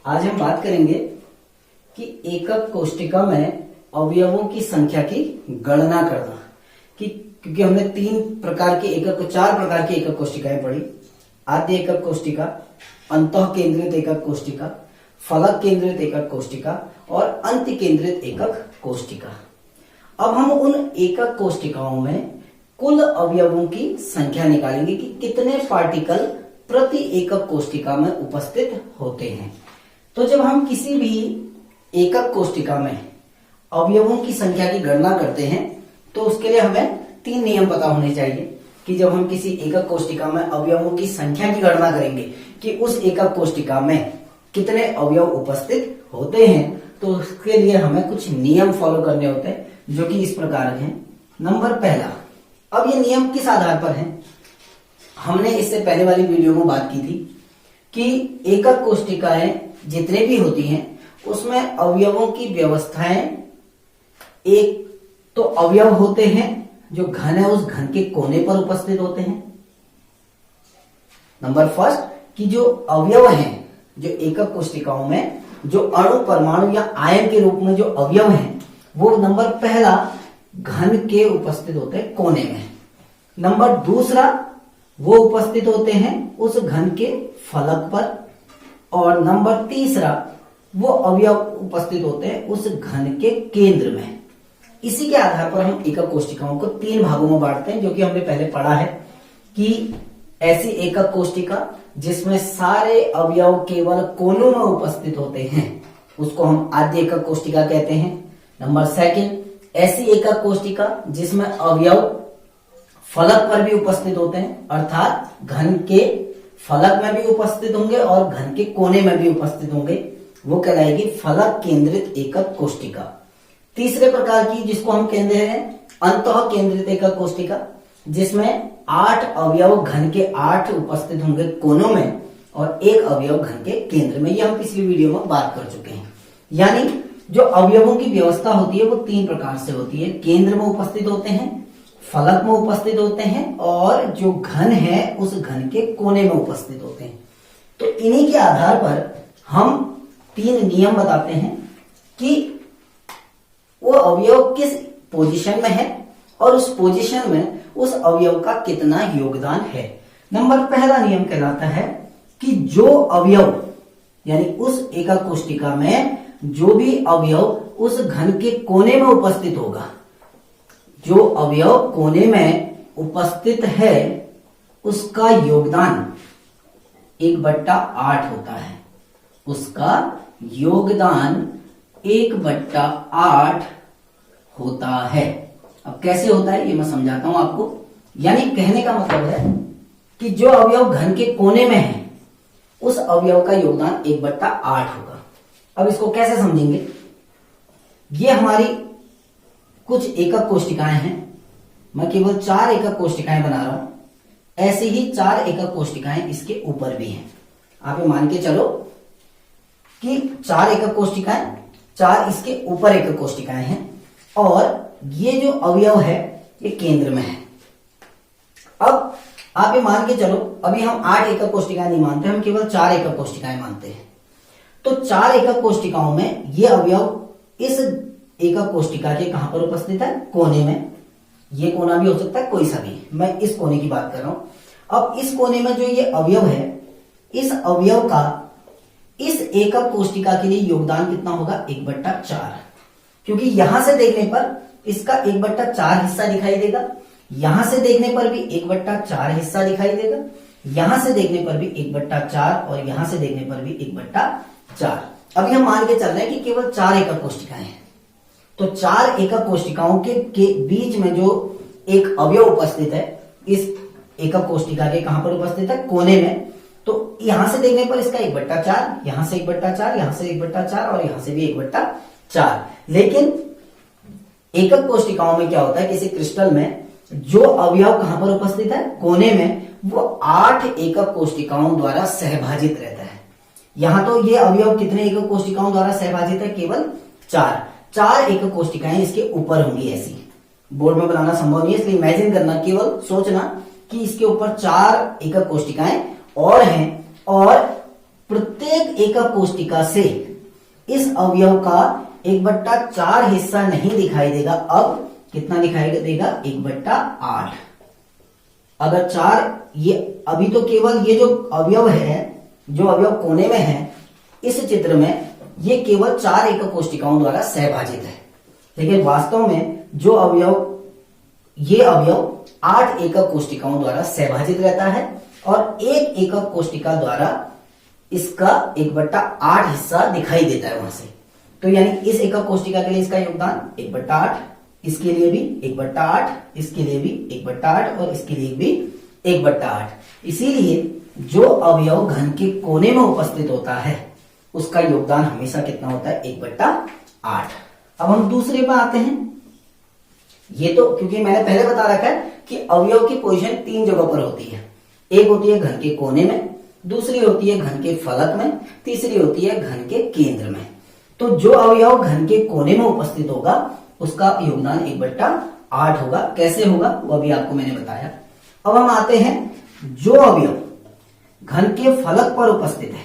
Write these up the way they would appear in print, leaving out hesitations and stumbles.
आज हम बात करेंगे कि एकक कोशिका में अवयवों की संख्या की गणना करना। क्योंकि हमने चार प्रकार की एकक कोशिकाएं पढ़ी। आद्य एकक कोशिका, अंतः केंद्रित एकक कोशिका, फलक केंद्रित एकक कोशिका और अंत केंद्रित एकक कोशिका। अब हम उन एकक कोशिकाओं में कुल अवयवों की संख्या निकालेंगे कि कितने पार्टिकल प्रति एकक कोशिका में उपस्थित होते हैं। तो जब हम किसी भी एकक कोशिका में अवयवों की संख्या की गणना करते हैं तो उसके लिए हमें 3 नियम पता होने चाहिए कि जब हम किसी एकक कोशिका में अवयवों की संख्या की गणना करेंगे कि उस एकक कोशिका में कितने अवयव उपस्थित होते हैं, तो उसके लिए हमें कुछ नियम फॉलो करने होते हैं जो कि इस प्रकार हैं। नंबर पहला, अब ये नियम किस आधार पर है? हमने इससे पहले वाली वीडियो में बात की थी कि एकक कोशिकाएं जितने भी होती हैं उसमें अवयवों की व्यवस्थाएं, एक तो अवयव होते हैं जो घन है उस घन के कोने पर उपस्थित होते हैं। नंबर फर्स्ट कि जो अवयव हैं, जो एकक कोशिकाओं में जो अणु, परमाणु या आयन के रूप में जो अवयव हैं वो नंबर पहला घन के उपस्थित होते हैं कोने में। नंबर दूसरा वो उपस्थित होते हैं उस घन के फलक पर। और नंबर तीसरा वो अवयव उपस्थित होते हैं उस घन के केंद्र में। इसी के आधार पर हम एकक कोशिकाओं को 3 भागों में बांटते हैं, जो कि हमने पहले पढ़ा है कि ऐसी एकक कोशिका जिसमें सारे अवयव केवल कोनों में उपस्थित होते हैं उसको हम आद्य एकक कोशिका कहते हैं। नंबर सेकंड, ऐसी एकक कोशिका जिसमें अवयव फलक पर भी उपस्थित होते हैं, अर्थात घन के फलक में भी उपस्थित होंगे और घन के कोने में भी उपस्थित होंगे, वो कहलाएगी फलक केंद्रित एकक कोशिका। तीसरे प्रकार की जिसको हम कहते हैं अंतः केंद्रित एकक कोशिका, जिसमें 8 अवयव घन के 8 उपस्थित होंगे कोनों में और 1 अवयव घन के केंद्र में। ये हम पिछली वीडियो में बात कर चुके हैं। यानी जो अवयवों की व्यवस्था होती है वो 3 प्रकार से होती है। केंद्र में उपस्थित होते हैं, फलक में उपस्थित होते हैं और जो घन है उस घन के कोने में उपस्थित होते हैं। तो इन्हीं के आधार पर हम 3 नियम बताते हैं कि वो अवयव किस पोजीशन में है और उस पोजीशन में उस अवयव का कितना योगदान है। नंबर पहला नियम कहलाता है कि जो अवयव, यानी उस एकक कोशिका में जो भी अवयव उस घन के कोने में उपस्थित होगा, जो अवयव कोने में उपस्थित है उसका योगदान 1/8 होता है। उसका योगदान 1/8 होता है। अब कैसे होता है ये मैं समझाता हूं आपको। यानी कहने का मतलब है कि जो अवयव घन के कोने में है उस अवयव का योगदान 1/8 होगा। अब इसको कैसे समझेंगे? ये हमारी कुछ एकक कोशिकाएं हैं। मैं केवल 4 एकक कोशिकाएं बना रहा हूं। ऐसे ही 4 एकक कोशिकाएं इसके ऊपर भी हैं। आप ये मान के चलो कि 4 एकक कोशिकाएं, 4 इसके ऊपर एकक कोशिकाएं हैं और ये जो अवयव है ये केंद्र में है। अब आप ये मान के चलो, अभी हम 8 एकक कोशिकाएं नहीं मानते, हम केवल 4 एकक कोशिकाएं मानते हैं। तो 4 एकक कोशिकाओं में ये अवयव इस एकक कोशिका के कहां पर उपस्थित है? कोने में। ये कोना भी हो सकता है, कोई सा भी। मैं इस कोने की बात कर रहा हूं। अब इस कोने में जो ये अवयव है, इस अवयव का इस एकक कोशिका के लिए योगदान कितना होगा? 1/4। क्योंकि यहां से देखने पर इसका 1/4 हिस्सा दिखाई देगा, यहां से देखने पर भी 1/4 हिस्सा दिखाई देगा, यहां से देखने पर भी 1/4 और यहां से देखने पर भी 1/4। अभी हम मान के चल रहे हैं कि केवल 4 एकक कोशिकाएं हैं। तो 4 एकक कोशिकाओं के बीच में जो एक अवयव उपस्थित है, इस एकक कोशिका के कहां पर उपस्थित है? कोने में। तो यहां से देखने पर इसका 1/4, यहां से 1/4, यहां से 1/4 और यहां से भी 1/4। लेकिन एकक कोशिकाओं में क्या होता है, किसी क्रिस्टल में जो अवयव कहां पर उपस्थित है? कोने में। वो 8 एकक कोशिकाओं द्वारा सहभाजित रहता है। यहां तो ये अवयव कितने एकक कोशिकाओं द्वारा सहभाजित है? केवल 4 एकक कोशिकाएं इसके ऊपर होंगी। ऐसी बोर्ड में बनाना संभव नहीं है, इसलिए इमेजिन करना, केवल सोचना कि इसके ऊपर 4 एकक कोशिकाएं और हैं और प्रत्येक एकक कोशिका से इस अवयव का 1/4 हिस्सा नहीं दिखाई देगा। अब कितना दिखाई देगा? 1/8। अगर 4, ये अभी तो केवल ये जो अवयव है, जो अवयव कोने में है इस चित्र में, ये केवल 4 एकक कोशिकाओं द्वारा सहभाजित है। लेकिन वास्तव में जो अवयव, ये अवयव 8 एकक कोशिकाओं द्वारा सहभाजित रहता है और एक एकक कोशिका द्वारा इसका 1/8 हिस्सा दिखाई देता है वहां से। तो यानी इस एकक कोशिका के लिए इसका योगदान 1/8, इसके लिए भी 1/8, इसके लिए भी 1/8 और इसके लिए भी 1/8। इसीलिए जो अवयव घन के कोने में उपस्थित होता है उसका योगदान हमेशा कितना होता है? 1/8। अब हम दूसरे पर आते हैं। ये तो क्योंकि मैंने पहले बता रखा है कि अवयव की पोजीशन 3 जगह पर होती है। एक होती है घन के कोने में, दूसरी होती है घन के फलक में, तीसरी होती है घन के केंद्र में। तो जो अवयव घन के कोने में उपस्थित होगा उसका योगदान 1/8 होगा। कैसे होगा वो अभी आपको मैंने बताया। अब हम आते हैं जो अवयव घन के फलक पर उपस्थित है,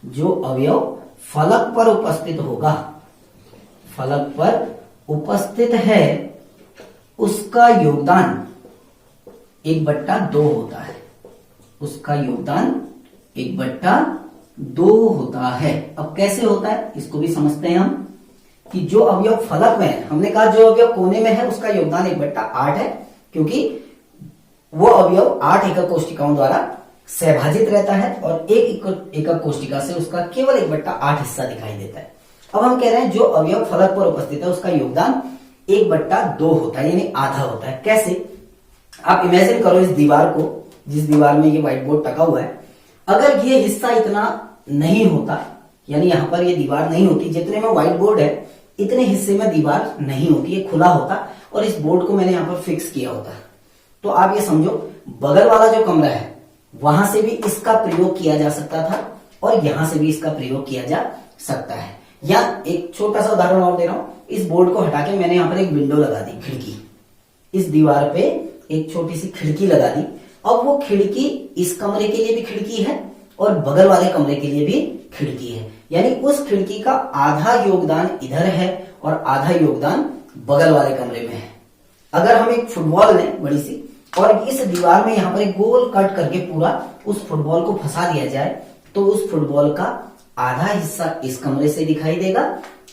जो अवयव फलक पर उपस्थित होगा, फलक पर उपस्थित है, उसका योगदान 1/2 होता है। उसका योगदान 1/2 होता है। अब कैसे होता है इसको भी समझते हैं हम, कि जो अवयव फलक में है, हमने कहा जो अवयव कोने में है उसका योगदान 1/8 है, क्योंकि वो अवयव 8 एकक कोशिकाओं द्वारा सहभाजित रहता है और एक एकक कोशिका से उसका केवल 1/8 हिस्सा दिखाई देता है। अब हम कह रहे हैं जो अवयव फलक पर उपस्थित है उसका योगदान 1/2 होता है, यानी आधा होता है। कैसे? आप इमेजिन करो इस दीवार को, जिस दीवार में ये व्हाइट बोर्ड टका हुआ है, अगर ये हिस्सा इतना नहीं होता, यानी यहां पर ये दीवार नहीं होती, जितने में व्हाइट बोर्ड है इतने हिस्से में दीवार नहीं होती, ये खुला होता और इस बोर्ड को मैंने यहां पर फिक्स किया होता, तो आप ये समझो बगल वाला जो कमरा है वहां से भी इसका प्रयोग किया जा सकता था और यहां से भी इसका प्रयोग किया जा सकता है। या एक छोटा सा उदाहरण और दे रहा हूं, इस बोर्ड को हटा के मैंने यहां पर एक विंडो लगा दी, खिड़की, इस दीवार पे एक छोटी सी खिड़की लगा दी। अब वो खिड़की इस कमरे के लिए भी खिड़की है और बगल वाले कमरे के लिए भी खिड़की है, यानी उस खिड़की का आधा योगदान इधर है और आधा योगदान बगल वाले कमरे में है। अगर हम एक फुटबॉल लें बड़ी सी और इस दीवार में यहां पर एक गोल कट करके पूरा उस फुटबॉल को फंसा दिया जाए, तो उस फुटबॉल का आधा हिस्सा इस कमरे से दिखाई देगा,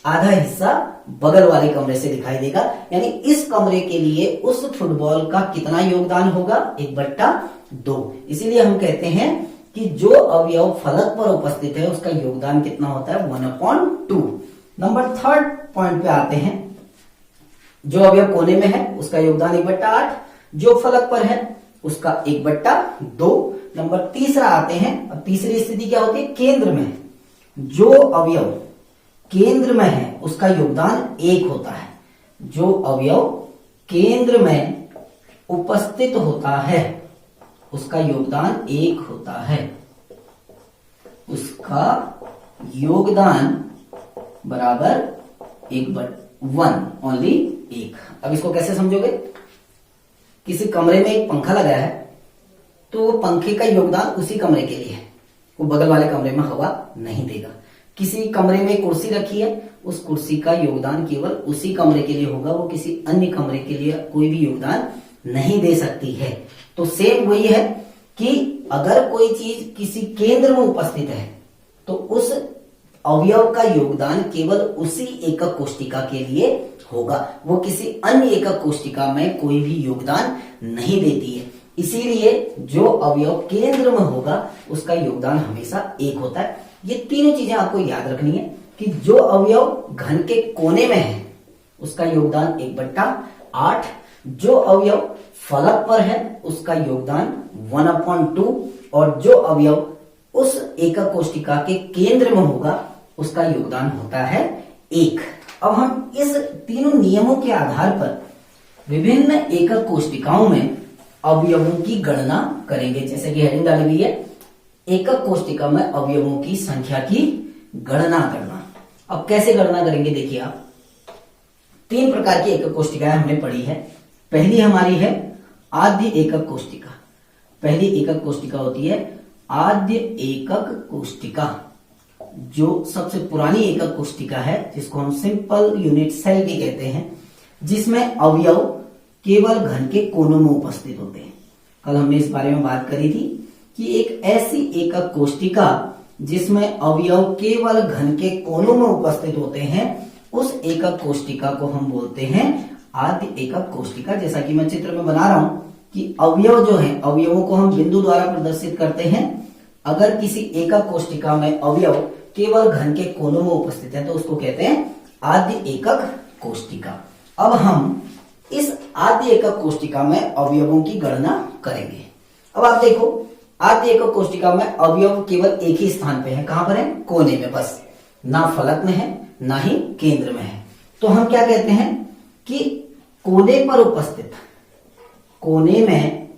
आधा हिस्सा बगल वाले कमरे से दिखाई देगा, यानी इस कमरे के लिए उस फुटबॉल का कितना योगदान होगा? 1/2। इसीलिए हम कहते हैं कि जो अवयव फलक पर उपस्थित है उसका योगदान कितना होता है? 1/2। नंबर 3 पॉइंट पे आते हैं। जो अवयव कोने में है उसका योगदान 1/8, जो फलक पर है उसका 1/2। नंबर 3 आते हैं। अब तीसरी स्थिति क्या होती है? केंद्र में। जो अवयव केंद्र में है उसका योगदान 1 होता है। जो अवयव केंद्र में उपस्थित होता है उसका योगदान 1 होता है। उसका योगदान बराबर 1 ओनली 1। अब इसको कैसे समझोगे? किसी कमरे में एक पंखा लगाया है तो वो पंखे का योगदान उसी कमरे के लिए है, वो बगल वाले कमरे में हवा नहीं देगा। किसी कमरे में कुर्सी रखी है, उस कुर्सी का योगदान केवल उसी कमरे के लिए होगा, वो किसी अन्य कमरे के लिए कोई भी योगदान नहीं दे सकती है। तो सेम वही है कि अगर कोई चीज किसी केंद्र में उपस्थित है तो उस अवयव का योगदान केवल उसी एकक कोशिका के लिए होगा, वो किसी अन्य एकक कोशिका में कोई भी योगदान नहीं देती है। इसीलिए जो अवयव केंद्र में होगा उसका योगदान हमेशा 1 होता है। ये तीनों चीजें आपको याद रखनी है कि जो अवयव घन के कोने में है उसका योगदान 1/8, जो अवयव फलक पर है उसका योगदान 1/2 और जो अवयव उस एकक कोशिका के केंद्र में होगा उसका योगदान होता है 1। अब हम इस तीनों नियमों के आधार पर विभिन्न एकक कोशिकाओं में अवयवों की गणना करेंगे। जैसे कि हेडिंग डाली हुई है, एकक कोशिका में अवयवों की संख्या की गणना करना। अब कैसे गणना करेंगे? देखिए आप, 3 प्रकार की एकक कोशिकाएं हमने पढ़ी है। पहली हमारी है आद्य एकक कोशिका। पहली एकक कोशिका होती है आद्य एकक कोष्टिका, जो सबसे पुरानी एकक कोष्टिका है, जिसको हम सिंपल यूनिट सेल भी कहते हैं, जिसमें अवयव केवल घन के कोनों में उपस्थित होते हैं। कल हमने इस बारे में बात करी थी कि एक ऐसी एकक कोष्टिका जिसमें अवयव केवल घन के कोनों में उपस्थित होते हैं, उस एकक कोष्टिका को हम बोलते हैं आद्य एकक कोष्टिका। जैसा कि मैं चित्र में बना रहा हूं कि अवयव जो है, अवयवों को हम बिंदु द्वारा प्रदर्शित करते हैं। अगर किसी एकक कोष्टिका में अवयव केवल घन के कोनों में उपस्थित है तो उसको कहते हैं आद्य एकक कोष्टिका। अब हम इस आद्य एकक कोष्टिका में अवयवों की गणना करेंगे। अब आप देखो, आद्य एकक कोष्टिका में अवयव केवल एक ही स्थान पे है। कहां पर है? कोने में, बस, ना फलक में है ना ही केंद्र में है। तो हम क्या कहते हैं कि कोने पर उपस्थित, कोने में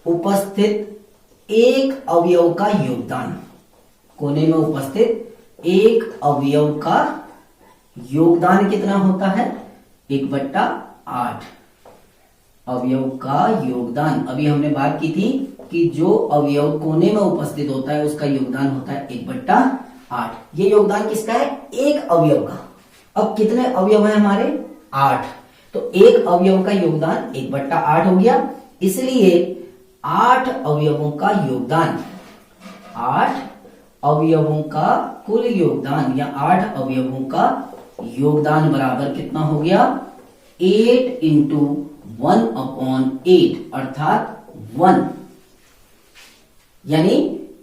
उपस्थित एक अवयव का योगदान, कोने में उपस्थित एक अवयव का योगदान कितना होता है? 1/8 अवयव का योगदान। अभी हमने बात की थी कि जो अवयव कोने में उपस्थित होता है उसका योगदान होता है 1/8। ये योगदान किसका है? एक अवयव का। अब कितने अवयव है हमारे? 8। तो एक अवयव का योगदान 1/8 हो गया, इसलिए 8 अवयवों का योगदान, 8 अवयवों का कुल योगदान या 8 अवयवों का योगदान बराबर कितना हो गया? 8 × 1/8 अर्थात 1। यानी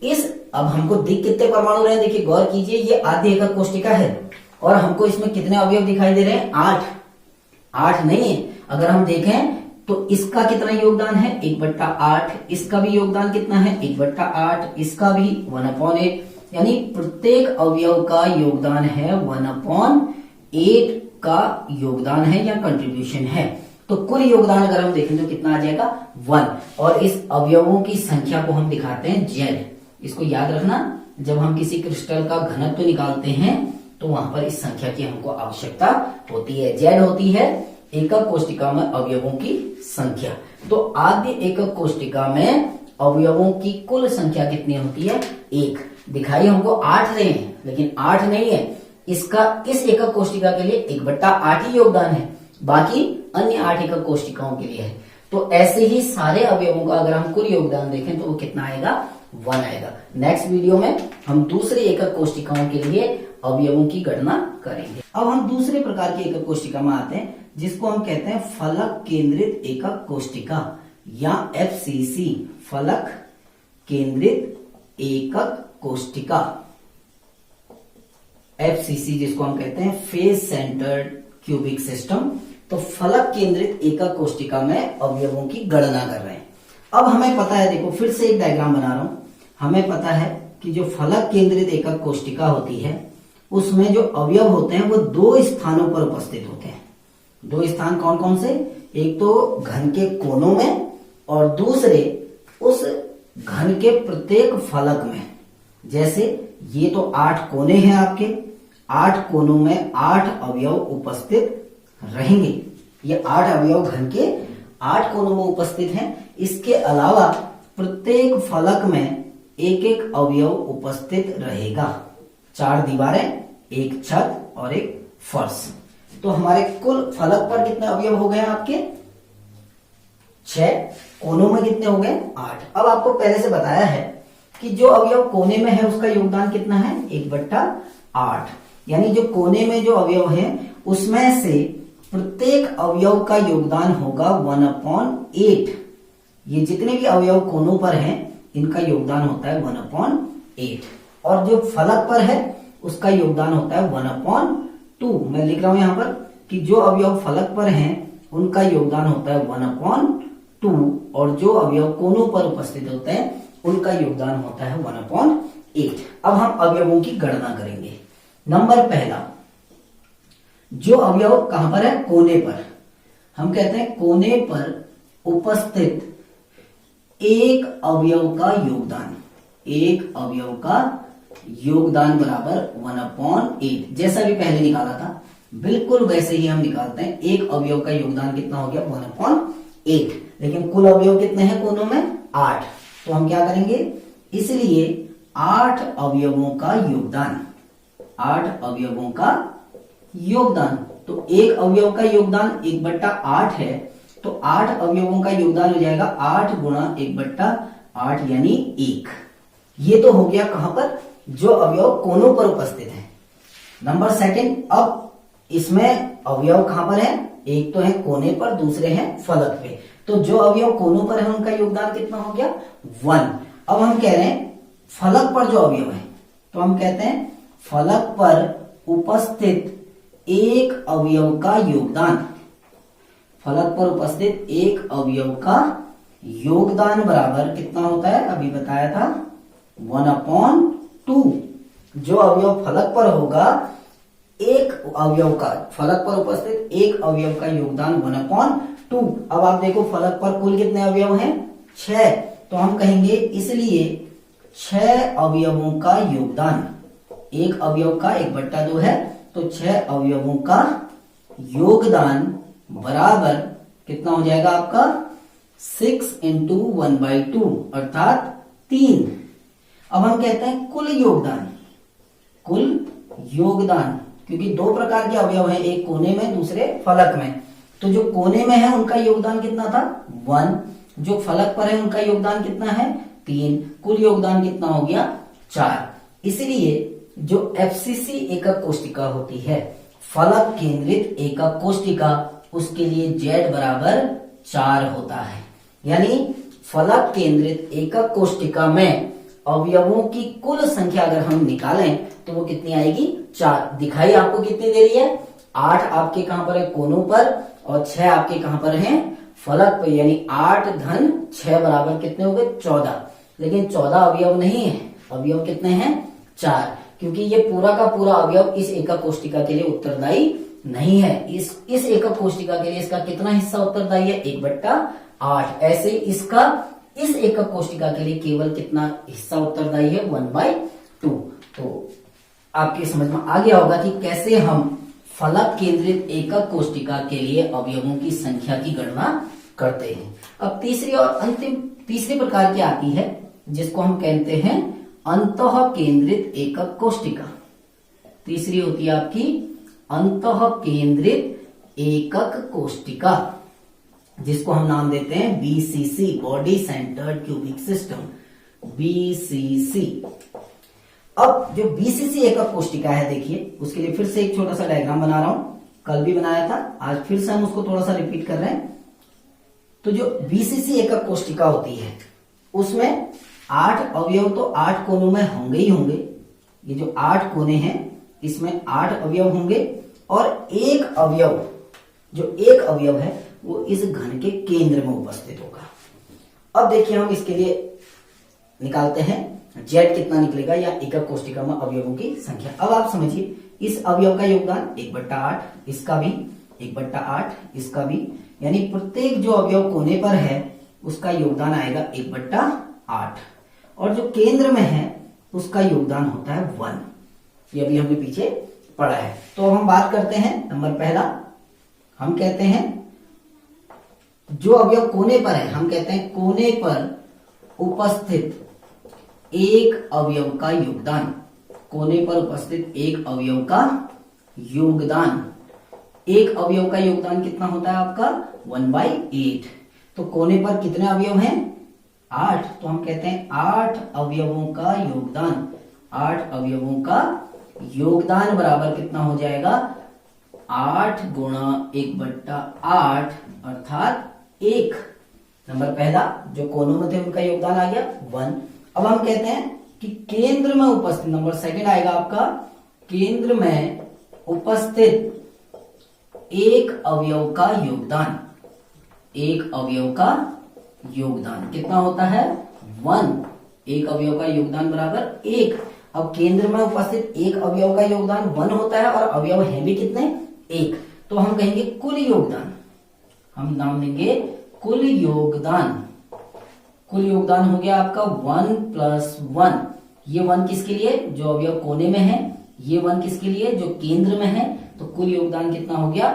इस, अब हमको दिख कितने परमाणु रहे हैं? देखिए, गौर कीजिए, ये आद्य एकक कोष्टिका है और हमको इसमें कितने अवयव दिखाई दे रहे हैं? 8 नहीं है। अगर हम देखें तो इसका कितना योगदान है? 1/8। इसका भी योगदान कितना है? 1/8। इसका भी 1/8। यानी प्रत्येक अवयव का योगदान है 1/8 का योगदान है या कंट्रीब्यूशन है। तो कुल योगदान अगर हम देखें तो कितना आ जाएगा? 1। और इस अवयवों की संख्या को हम दिखाते हैं Z। इसको याद रखना, जब हम किसी क्रिस्टल का घनत्व निकालते हैं तो वहां पर इस संख्या की हमको आवश्यकता होती है। Z होती है एकक कोष्टिका में अवयवों की संख्या। तो आद्य एकक कोष्टिका में अवयवों की कुल संख्या कितनी होती है? 1। दिखाई हमको 8 रहे हैं, लेकिन 8 नहीं है। इसका इस एकक कोष्टिका के लिए 1/8 ही योगदान है, बाकी अन्य 8 एकक कोष्टिकाओं के लिए है। तो ऐसे ही सारे अवयवों का अगर हम कुल योगदान देखें तो वो कितना आएगा? 1 आएगा। नेक्स्ट वीडियो में हम दूसरे एकक कोष्टिकाओं के लिए अवयवों की गणना करेंगे। अब हम दूसरे प्रकार की एकक कोष्टिका में आते हैं, जिसको हम कहते हैं फलक केंद्रित एकक कोष्टिका या FCC, फलक केंद्रित एकक कोष्टिका। FCC जिसको हम कहते हैं फेस सेंटर्ड क्यूबिक सिस्टम। तो फलक केंद्रित एकक कोष्टिका में अवयवों की गणना कर रहे हैं। अब हमें पता है, देखो फिर से एक डायग्राम बना रहा हूं। हमें पता है कि जो फलक केंद्रित एकक कोष्टिका होती है उसमें जो अवयव होते हैं वो 2 स्थानों पर उपस्थित होते हैं। 2 स्थान कौन कौन से? एक तो घन के कोनों में और दूसरे उस घन के प्रत्येक फलक में। जैसे ये तो 8 कोने हैं आपके, 8 कोनों में 8 अवयव उपस्थित रहेंगे। ये 8 अवयव घन के 8 कोनों में उपस्थित हैं। इसके अलावा प्रत्येक फलक में एक एक अवयव उपस्थित रहेगा। 4 दीवारें, एक छत और एक फर्श। तो हमारे कुल फलक पर कितने अवयव हो गए आपके? 6। कोनों में कितने हो गए? 8। अब आपको पहले से बताया है कि जो अवयव कोने में है उसका योगदान कितना है? 1/8। यानी जो कोने में जो अवयव है उसमें से प्रत्येक अवयव का योगदान होगा 1/8। ये जितने भी अवयव कोनों पर हैं इनका योगदान होता है 1/8। और जो फलक पर है उसका योगदान होता है 1/2। मैं लिख रहा हूं यहां पर कि जो अवयव फलक पर हैं उनका योगदान होता है 1/2 और जो अवयव कोनों पर उपस्थित होते हैं उनका योगदान होता है 1/8। अब हम अवयवों की गणना करेंगे। नंबर पहला, जो अवयव कहां पर है? कोने पर। हम कहते हैं कोने पर उपस्थित एक अवयव का योगदान, एक अवयव का योगदान बराबर 1/8। जैसा भी पहले निकाला था बिल्कुल वैसे ही हम निकालते हैं। एक अवयव का योगदान कितना हो गया? 1/8। लेकिन कुल अवयव कितने हैं कोनों में? 8। तो हम क्या करेंगे? इसलिए 8 अवयवों का योगदान, 8 अवयवों का योगदान। तो एक अवयव का योगदान 1/8 है, तो 8 अवयवों का योगदान हो जाएगा 8 गुणा 1/8 यानी 1। ये तो हो गया कहां पर, जो अवयव कोनों पर उपस्थित है। नंबर सेकंड, अब इसमें अवयव कहां पर है, एक तो है कोने पर, दूसरे हैं फलक पे। तो जो अवयव कोनों पर है उनका योगदान कितना हो गया, 1। अब हम कह रहे हैं फलक पर जो अवयव है, तो हम कहते हैं फलक पर उपस्थित एक अवयव का योगदान, फलक पर उपस्थित एक अवयव का योगदान बराबर कितना होता है, अभी बताया था 1/2। जो अवयव फलक पर होगा, एक अवयव का, फलक पर उपस्थित एक अवयव का योगदान 1/2। अब आप देखो फलक पर कुल कितने अवयव हैं, 6। तो हम कहेंगे इसलिए 6 अवयवों का योगदान, एक अवयव का 1/2 है, तो 6 अवयवों का योगदान बराबर कितना हो जाएगा आपका, 6 × 1/2 अर्थात 3। अब हम कहते हैं कुल योगदान, कुल योगदान, क्योंकि दो प्रकार के अवयव हैं, एक कोने में दूसरे फलक में। तो जो कोने में है उनका योगदान कितना था, 1। जो फलक पर है उनका योगदान कितना है, 3। कुल योगदान कितना हो गया, 4। इसलिए जो एफसीसी एकक कोष्टिका होती है, फलक केंद्रित एकक कोष्टिका, उसके लिए Z बराबर 4 होता है। यानी फलक केंद्रित एकक कोष्टिका में अवयवों की कुल संख्या अगर हम निकालें तो वो कितनी आएगी, 4। दिखाई आपको कितनी दे रही है, 8 आपके कहां पर है, कोनों पर, और 6 आपके कहां पर हैं, फलक पर। यानी 8 धन 6 बराबर कितने हो गए, 14। लेकिन 14 अवयव नहीं है, अवयव कितने हैं, 4। क्योंकि ये पूरा का पूरा अवयव इस एकक कोष्टिका के लिए उत्तरदायी नहीं है। इस एकक कोष्टिका के लिए इसका कितना हिस्सा उत्तरदायी है, 1/8। ऐसे इसका इस एकक कोष्टिका के लिए केवल कितना हिस्सा उत्तरदायी है, 1/2। तो आपकी समझ में आ गया होगा कि कैसे हम फलक केंद्रित एकक कोष्टिका के लिए अवयवों की संख्या की गणना करते हैं। अब तीसरी और अंतिम, तीसरी प्रकार की आती है जिसको हम कहते हैं अंतः केंद्रित एकक कोष्टिका। तीसरी होती है आपकी अंतः केंद्रित एकक कोष्टिका, जिसको हम नाम देते हैं BCC, body centred cubic system, BCC. अब जो बीसीसी एकक कोष्टिका है, देखिए उसके लिए फिर से एक छोटा सा डायग्राम बना रहा हूं, कल भी बनाया था, आज फिर से हम उसको थोड़ा सा रिपीट कर रहे हैं। तो जो बीसीसी एकक कोष्टिका होती है उसमें 8 अवयव तो 8 कोनों में होंगे ही होंगे। ये जो 8 कोने हैं इसमें 8 अवयव होंगे, और एक अवयव, जो एक अवयव है वो इस घन के केंद्र में उपस्थित होगा। अब देखिए हम इसके लिए निकालते हैं Z कितना निकलेगा, या एकक कोष्टिका में अवयवों की संख्या। अब आप समझिए इस अवयव का योगदान 1/8, इसका भी 1/8, इसका भी, यानी प्रत्येक जो अवयव कोने पर है उसका योगदान आएगा 1/8, और जो केंद्र में है उसका योगदान होता है 1। ये अभी हमने पीछे पढ़ा है। तो हम बात करते हैं नंबर पहला, हम कहते हैं जो अवयव कोने पर है, हम कहते हैं कोने पर उपस्थित एक अवयव का योगदान, कोने पर उपस्थित एक अवयव का योगदान। एक अवयव का योगदान कितना होता है आपका, 1/8। तो कोने पर कितने अवयव हैं, 8। तो हम कहते हैं 8 अवयवों का योगदान, 8 अवयवों का योगदान बराबर कितना हो जाएगा, 8 गुणा 1/8 अर्थात 1। नंबर पहला जो कोनों में थे उनका योगदान आ गया 1। अब हम कहते हैं कि केंद्र में उपस्थित, नंबर सेकंड आएगा आपका, केंद्र में उपस्थित एक अवयव का योगदान, एक अवयव का योगदान कितना होता है, 1। एक अवयव का योगदान बराबर 1। अब केंद्र में उपस्थित एक अवयव का योगदान 1 होता है, और अवयव है भी कितने, 1। तो हम कहेंगे कुल योगदान, हम नाम देंगे कुल योगदान। कुल योगदान हो गया आपका 1 + 1। ये 1 किसके लिए, जो अवयव कोने में है, ये 1 किसके लिए, जो केंद्र में है। तो कुल योगदान कितना हो गया,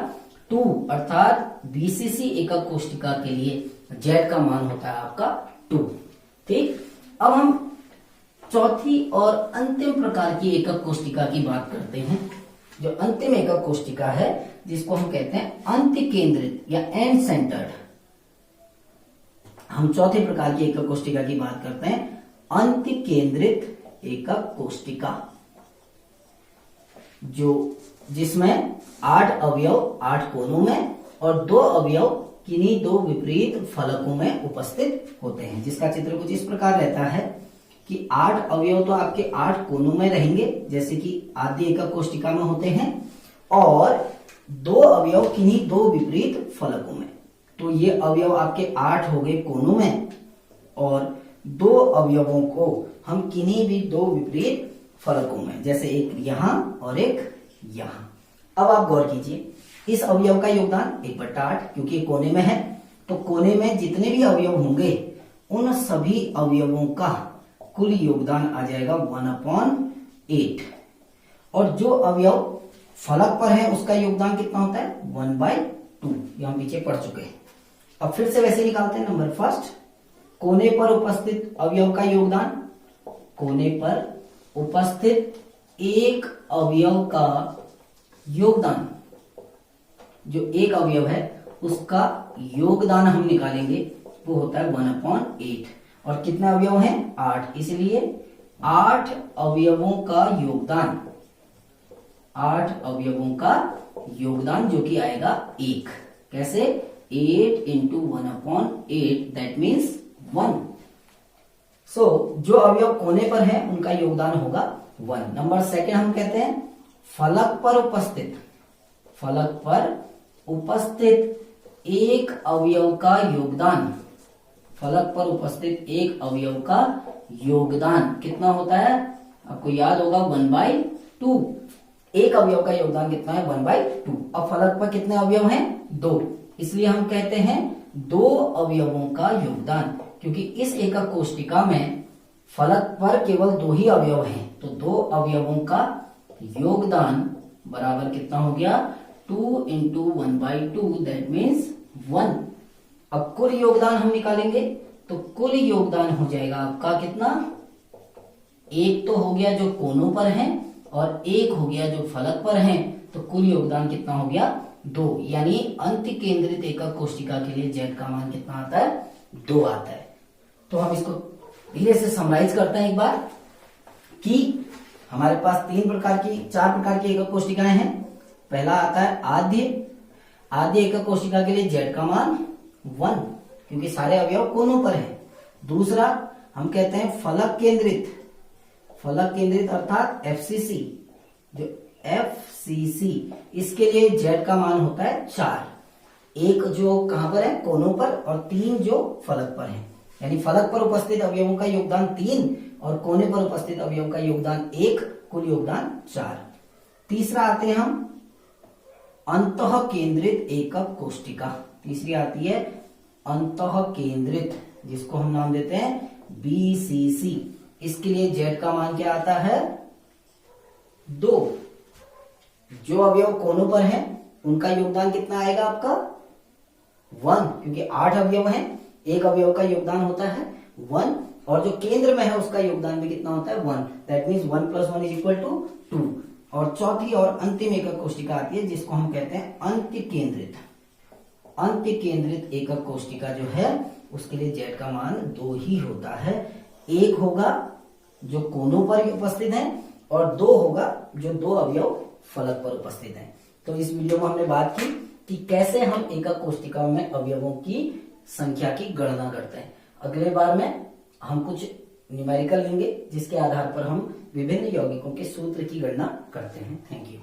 2, अर्थात बीसीसी एकक कोष्टिका के लिए Z का मान होता है आपका 2। ठीक। अब हम चौथी और अंतिम प्रकार की एकक कोष्टिका की बात करते हैं। जो अंतिम एकक कोष्टिका है जिसको हम कहते हैं अंत्य केंद्रित या एंड सेंटर्ड। हम चौथे प्रकार की एकक कोष्टिका की बात करते हैं, अंत्य केंद्रित एकक कोष्टिका, जो जिसमें 8 अवयव 8 कोनों में और 2 अवयव किन्हीं 2 विपरीत फलकों में उपस्थित होते हैं। जिसका चित्र कुछ इस प्रकार रहता है कि 8 अवयव तो आपके 8 कोनों में रहेंगे, जैसे कि आद्य एकक कोष्टिका में होते हैं, और 2 अवयव किन्हीं 2 विपरीत फलकों में। तो ये अवयव आपके 8 हो गए कोनों में, और 2 अवयवों को हम किन्हीं भी 2 विपरीत फलकों में, जैसे एक यहां और एक यहां। अब आप गौर कीजिए, इस अवयव का योगदान 1/8, क्योंकि कोने में है, तो कोने में जितने भी अवयव होंगे उन सभी अवयवों का कुल योगदान आ जाएगा 1/8। और जो अवयव फलक पर है उसका योगदान कितना होता है 1/2। ये हम पीछे पढ़ चुके हैं। अब फिर से वैसे निकालते हैं। नंबर फर्स्ट, कोने पर उपस्थित अवयव का योगदान, कोने पर उपस्थित एक अवयव का योगदान, जो एक अवयव है उसका योगदान हम निकालेंगे, वो होता है 1/8। और कितने अवयव हैं 8, इसलिए 8 अवयवों का योगदान, 8 अवयवों का योगदान जो कि आएगा 1। कैसे? 8 × 1/8, दैट मीन्स 1। सो जो अवयव कोने पर है उनका योगदान होगा 1। नंबर सेकंड हम कहते हैं फलक पर उपस्थित, फलक पर उपस्थित एक अवयव का योगदान, फलक पर उपस्थित एक अवयव का योगदान कितना होता है? आपको याद होगा 1/2। एक अवयव का योगदान कितना है 1/2। अब फलक पर कितने अवयव हैं 2, इसलिए हम कहते हैं 2 अवयवों का योगदान, क्योंकि इस एकक कोष्टिका में फलक पर केवल 2 ही अवयव हैं, तो 2 अवयवों का योगदान बराबर कितना हो गया 2 × 1/2, दैट मीन्स 1। अब कुल योगदान हम निकालेंगे, तो कुल योगदान हो जाएगा आपका कितना, 1 तो हो गया जो कोनों पर है और 1 हो गया जो फलक पर है, तो कुल योगदान कितना हो गया 2। यानी अंत्य केंद्रित एकक कोष्टिका के लिए z का मान कितना आता है 2 आता है। तो हम इसको धीरे से समराइज करते हैं एक बार कि हमारे पास 4 प्रकार की एकक कोष्टिकाएं हैं। पहला आता है आद्य एकक कोष्टिका के लिए z का मान 1, क्योंकि सारे अवयव कोनों पर है। दूसरा हम कहते हैं फलक केंद्रित अर्थात FCC, जो FCC इसके लिए z का मान होता है 4। एक जो कहां पर है कोनों पर, और 3 जो फलक पर है। यानी फलक पर उपस्थित अवयवों का योगदान 3 और कोने पर उपस्थित अवयव का योगदान 1, कुल योगदान 4। तीसरा आते हैं हम अंतः केंद्रित एकक कोष्टिका। तीसरी आती है अंतः केंद्रित, जिसको हम नाम देते हैं BCC। इसके लिए z का मान क्या आता है 2। जो अवयव कोनों पर है उनका योगदान कितना आएगा आपका 1, क्योंकि 8 अवयव हैं, एक अवयव का योगदान होता है 1, और जो केंद्र में है उसका योगदान भी कितना होता है 1, दैट मीन्स 1 + 1 = 2। और चौथी और अंतिम एकक कोष्टिका आती है जिसको हम कहते हैं अंत्य केंद्रित एकक कोष्टिका जो है उसके लिए z का मान 2 ही होता है। 1 होगा जो कोनों पर उपस्थित है और 2 होगा जो 2 अवयव फलक पर उपस्थित है। तो इस वीडियो में हमने बात की कि कैसे हम एकक कोष्टिकाओं में अवयवों की संख्या की गणना करते हैं। अगले बार में हम कुछ न्यूमेरिकल लेंगे जिसके आधार पर हम विभिन्न यौगिकों के सूत्र की गणना करते हैं। Thank you.